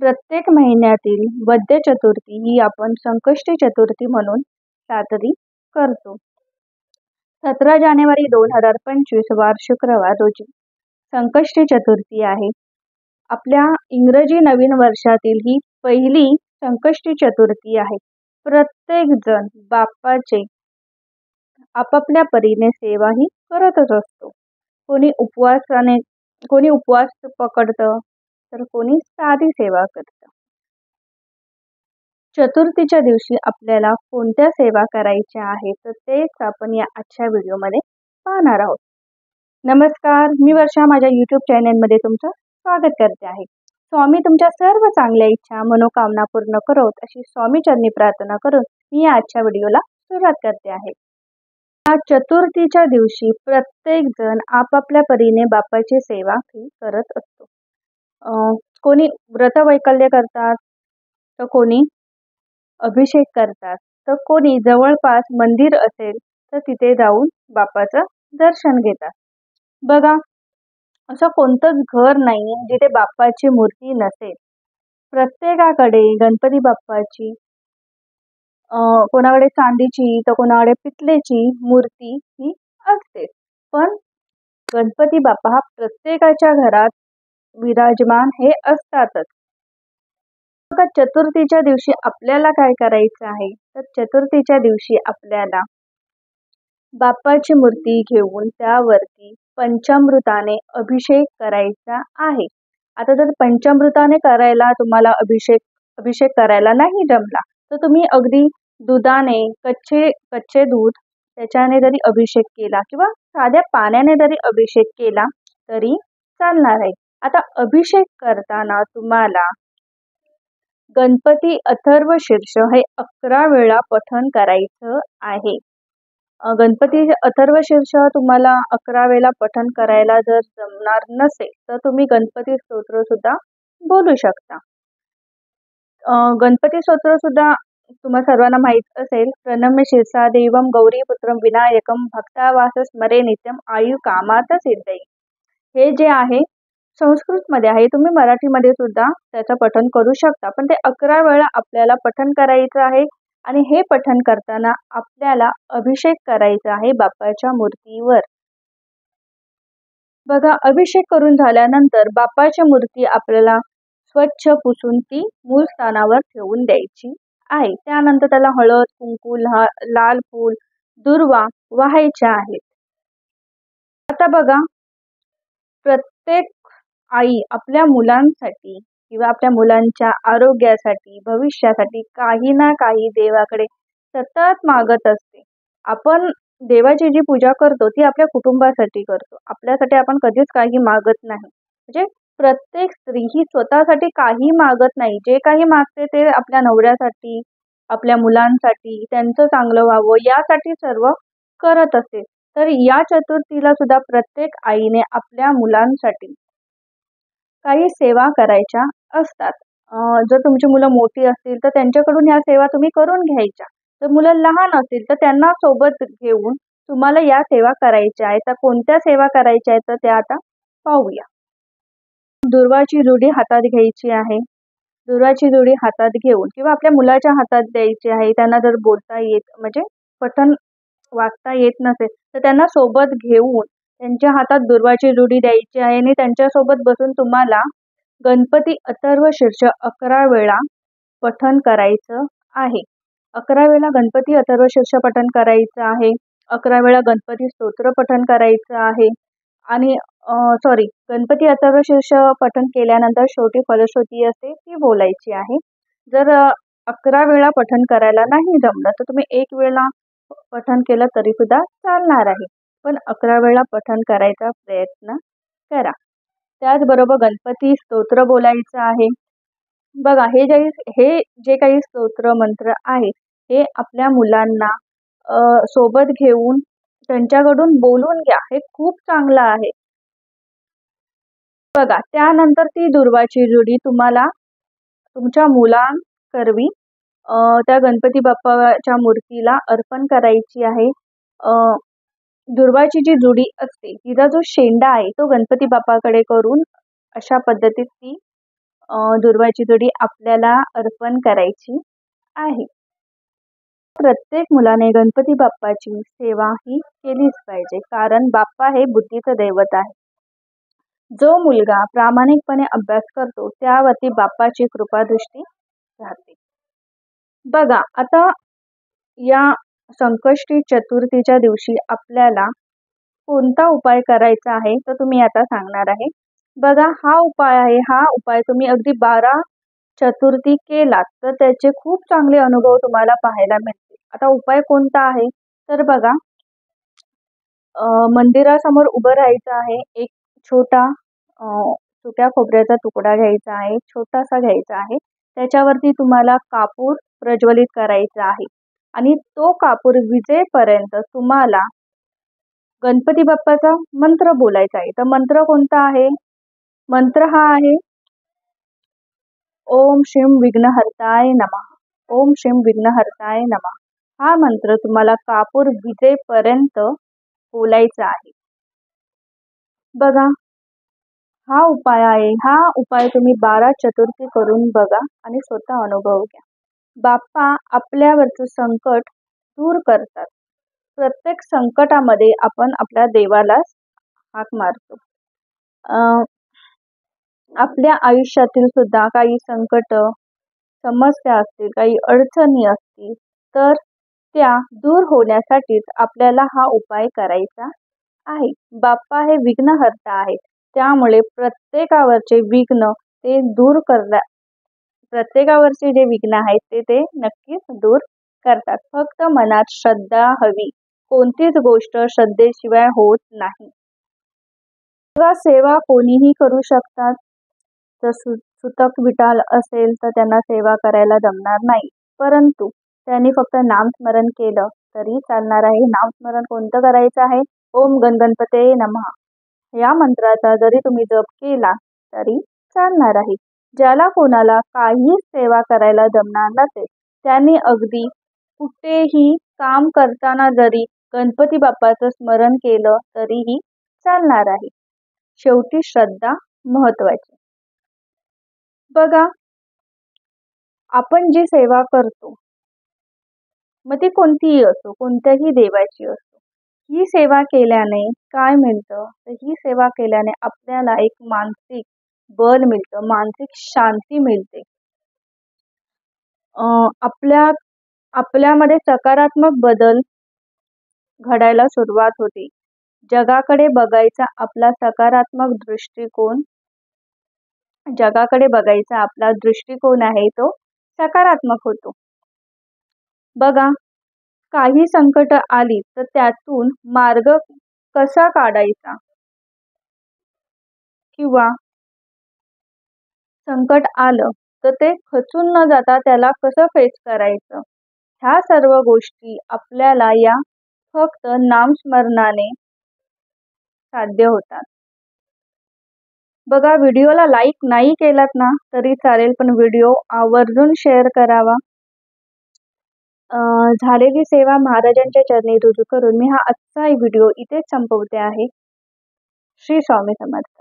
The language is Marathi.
प्रत्येक महिन्यातील वद्य चतुर्थी ही आपण संकष्टी चतुर्थी म्हणून साजरी करतो. 17 जानेवारी 2025 वार शुक्रवार रोजी संकष्टी चतुर्थी आहे. आपल्या इंग्रजी नवीन वर्षातील ही पहिली संकष्टी चतुर्थी आहे. प्रत्येक जण बाप्पाचे आपापल्या परीने सेवाही करतच असतो. कोणी उपवास पकडतं, तर कोणी साधी सेवा करतं. चतुर्थीच्या दिवशी आपल्याला कोणत्या सेवा करायच्या आहेत, तर तेच आपण या आजच्या व्हिडिओमध्ये पाहणार आहोत. नमस्कार, मी वर्षा माझ्या यूट्यूब चॅनलमध्ये तुमचं स्वागत करते आहे. स्वामी तुमच्या सर्व चांगल्या इच्छा मनोकामना पूर्ण करोत अशी स्वामीचरणी प्रार्थना करून मी आजच्या व्हिडिओला सुरुवात करते आहे. या चतुर्थीच्या दिवशी प्रत्येक जण आपापल्या परीने बाप्पाची सेवा करत असतो. कोणी व्रतवैकल्य करतात, तर कोणी अभिषेक करतात, तर कोणी जवळपास मंदिर असेल तर तिथे जाऊन बाप्पाचं दर्शन घेतात. बघा, असं कोणतंच घर नाही जिथे बाप्पाची मूर्ती नसेल. प्रत्येकाकडे गणपती बाप्पाची कोणाकडे चांदीची तर कोणाकडे पितळेची मूर्ती ही असते. पण गणपती बाप्पा हा प्रत्येकाच्या घरात विराजमान हे असतातच. बघा, चतुर्थीच्या दिवशी आपल्याला काय करायचं आहे, तर चतुर्थीच्या दिवशी आपल्याला बाप्पाची मूर्ती घेऊन त्यावरती पंचामृताने अभिषेक करायचा आहे. आता जर पंचामृताने करायला तुम्हाला अभिषेक करायला नाही जमला, तर तुम्ही अगदी दुधाने कच्चे दूध त्याच्याने जरी अभिषेक केला किंवा साध्या पाण्याने जरी अभिषेक केला तरी चालणार आहे. आता अभिषेक करताना तुम्हाला गणपती अथर्व शीर्ष हे 11 वेळा पठण करायचं आहे. गणपती अथर्व शीर्ष तुम्हाला 11 वेळा पठण करायला जर जमणार नसेल तर तुम्ही गणपती स्तोत्र सुद्धा बोलू शकता. गणपती स्तोत्र सुद्धा तुम्हा सर्वांना माहीत असेल. प्रणम्य शिरसा देवम गौरीपुत्रम विनायकम भक्तावास स्मरे नित्यम आयु कामात सिद्धई. हे जे आहे संस्कृतमध्ये आहे, तुम्ही मराठीमध्ये सुद्धा त्याचं पठण करू शकता. पण ते 11 वेळा आपल्याला पठण करायचं आहे आणि हे पठण करताना आपल्याला अभिषेक करायचा आहे बाप्पाच्या मूर्तीवर. बघा, अभिषेक करून झाल्यानंतर बाप्पाची मूर्ती आपल्याला स्वच्छ पुसून ती मूळ स्थानावर ठेवून द्यायची आहे. त्यानंतर त्याला हळद, कुंकू, लाल फूल, दुर्वा वाहायच्या आहेत. आता बघा, प्रत्येक आई आपल्या मुलांसाठी किंवा आपल्या मुलांच्या आरोग्यासाठी भविष्यासाठी काही ना काही देवाकडे सतत मागत असते. आपण देवाची जी पूजा करतो ती आपल्या कुटुंबासाठी करतो. आपल्यासाठी आपण कधीच काही मागत नाही. म्हणजे प्रत्येक स्त्री ही स्वतःसाठी काही मागत नाही. जे काही मागते ते आपल्या नवऱ्यासाठी, आपल्या मुलांसाठी, त्यांचं चांगलं व्हावं यासाठी सर्व करत असते. तर या चतुर्थीला सुद्धा प्रत्येक आईने आपल्या मुलांसाठी काही सेवा करायच्या असतात. जर तुमची मुलं मोठी असतील तर त्यांच्याकडून ह्या सेवा तुम्ही करून घ्यायच्या. जर मुलं लहान असतील तर त्यांना सोबत घेऊन तुम्हाला या सेवा करायच्या आहेत. तर कोणत्या सेवा करायच्या आहेत तर त्या आता पाहूया. दुर्वाची जुडी हातात घ्यायची आहे. दुर्वाची जुडी हातात घेऊन किंवा आपल्या मुलाच्या हातात द्यायची आहे. त्यांना जर बोलता येत म्हणजे पठण वाचता येत नसेल तर त्यांना सोबत घेऊन त्यांच्या हातात दुर्वाची जुडी द्यायची आहे आणि त्यांच्यासोबत बसून तुम्हाला गणपती अथर्व शीर्ष 11 वेळा पठण करायचं आहे. 11 वेळा गणपती अथर्व शीर्ष पठण करायचं आहे. 11 वेळा गणपती स्तोत्र पठण करायचं आहे. आणि गणपती अथर्व शीर्ष पठण केल्यानंतर शेवटी फलश्रुती असते ती बोलायची आहे. जर 11 वेळा पठण करायला नाही जमलं तर तुम्ही 1 वेळा पठण केलं तरी सुद्धा चालणार आहे. पण 11 वेळा पठण करायचा प्रयत्न करा. त्याचबरोबर गणपती स्तोत्र बोलायचं आहे. बघा, हे जे काही स्तोत्र मंत्र आहेत हे आपल्या मुलांना सोबत घेऊन त्यांच्याकडून बोलून घ्या. हे खूप चांगलं आहे. बघा, त्यानंतर ती दुर्वाची जुडी तुम्हाला तुमच्या मुलांकरवी त्या गणपती बाप्पाच्या मूर्तीला अर्पण करायची आहे. दुर्वाची जी जुडी असते तिचा जो शेंडा आहे तो गणपती बाप्पाकडे करून अशा पद्धतीत ती दुर्वाची जोडी आपल्याला अर्पण करायची आहे. प्रत्येक मुलाने गणपती बाप्पाची सेवा ही केलीच पाहिजे, कारण बाप्पा हे बुद्धीचं दैवत आहे. जो मुलगा प्रामाणिकपणे अभ्यास करतो त्यावरती बाप्पाची कृपादृष्टी राहते. बघा, आता या संकष्टी चतुर्थीच्या दिवशी आपल्याला कोणता उपाय करायचा आहे तर तुम्ही आता सांगणार आहे. बघा, हा उपाय आहे, हा उपाय तुम्ही अगदी 12 चतुर्थी केलात तर त्याचे खूप चांगले अनुभव तुम्हाला पाहायला मिळतील. आता उपाय कोणता आहे तर बघा, मंदिरासमोर उभं राहायचं आहे. एक छोटा सुक्या खोबऱ्याचा तुकडा घ्यायचा आहे, छोटासा घ्यायचा आहे. त्याच्यावरती तुम्हाला कापूर प्रज्वलित करायचा आहे आणि तो कापूर विजेपर्यंत तुम्हाला गणपती बाप्पाचा मंत्र बोलायचा आहे. तर मंत्र कोणता आहे? मंत्र हा आहे, ओम श्रीं विघ्नहर्ताय नमः, ओम श्रीं विघ्नहर्ताय नमः. हा मंत्र तुम्हाला कापूर विजेपर्यंत बोलायचा आहे. बघा, हा उपाय आहे. हा उपाय तुम्ही 12 चतुर्थी करून बघा आणि स्वतः अनुभव घ्या. बाप्पा आपल्यावरचं संकट दूर करतात. प्रत्येक संकटामध्ये आपण आपल्या देवालाच हाक मारतो. आपल्या आयुष्यातील सुद्धा काही संकट, समस्या असतील, काही अडचणी असतील तर त्या दूर होण्यासाठीच आपल्याला हा उपाय करायचा आहे. बाप्पा हे विघ्नहर्ता आहेत, त्यामुळे प्रत्येकावरचे विघ्न ते दूर प्रत्येकावरचे जे विघ्न आहेत ते नक्कीच दूर करतात. फक्त मनात श्रद्धा हवी. कोणतीच गोष्ट श्रद्धेशिवाय होत नाही. बघा, सेवा कोणीही करू शकतात. जर सुतक विटाल असेल तर त्यांना सेवा करायला जमणार नाही, परंतु त्यांनी फक्त नामस्मरण केलं तरी चालणार आहे. नामस्मरण कोणतं करायचं आहे? ओम गणगणपते नमः या मंत्राचा जरी तुम्ही जप केला तरी चालणार आहे. ज्याला कोणाला काही सेवा करायला जमणार नसेल त्यांनी अगदी कुठेही काम करताना जरी गणपती बाप्पाचं स्मरण केलं तरीही चालणार आहे. शेवटी श्रद्धा महत्वाची. बघा, आपण जी सेवा करतो मग ती कोणतीही असो, कोणत्याही देवाची असो, ही सेवा केल्याने काय मिळतं तर ही सेवा केल्याने आपल्याला एक मानसिक बल मिळतं, मानसिक शांती मिळते. आपल्यामध्ये सकारात्मक बदल घडायला सुरुवात होते. जगाकडे बघायचा आपला दृष्टिकोन आहे तो सकारात्मक होतो. बघा, काही संकट आली तर त्यातून मार्ग कसा काढायचा किंवा संकट आलं तर ते खचून न जाता त्याला कसं फेस करायचं, ह्या सर्व गोष्टी आपल्याला या फक्त नामस्मरणाने साध्य होतात. बघा, व्हिडिओला लाईक नाही केलात ना तरी चालेल, पण व्हिडिओ आवर्जून शेअर करावा. झालेली सेवा महाराजांच्या चरणी रुजू करून मी हा आजचा व्हिडिओ इथेच संपवते आहे. श्री स्वामी समर्थ.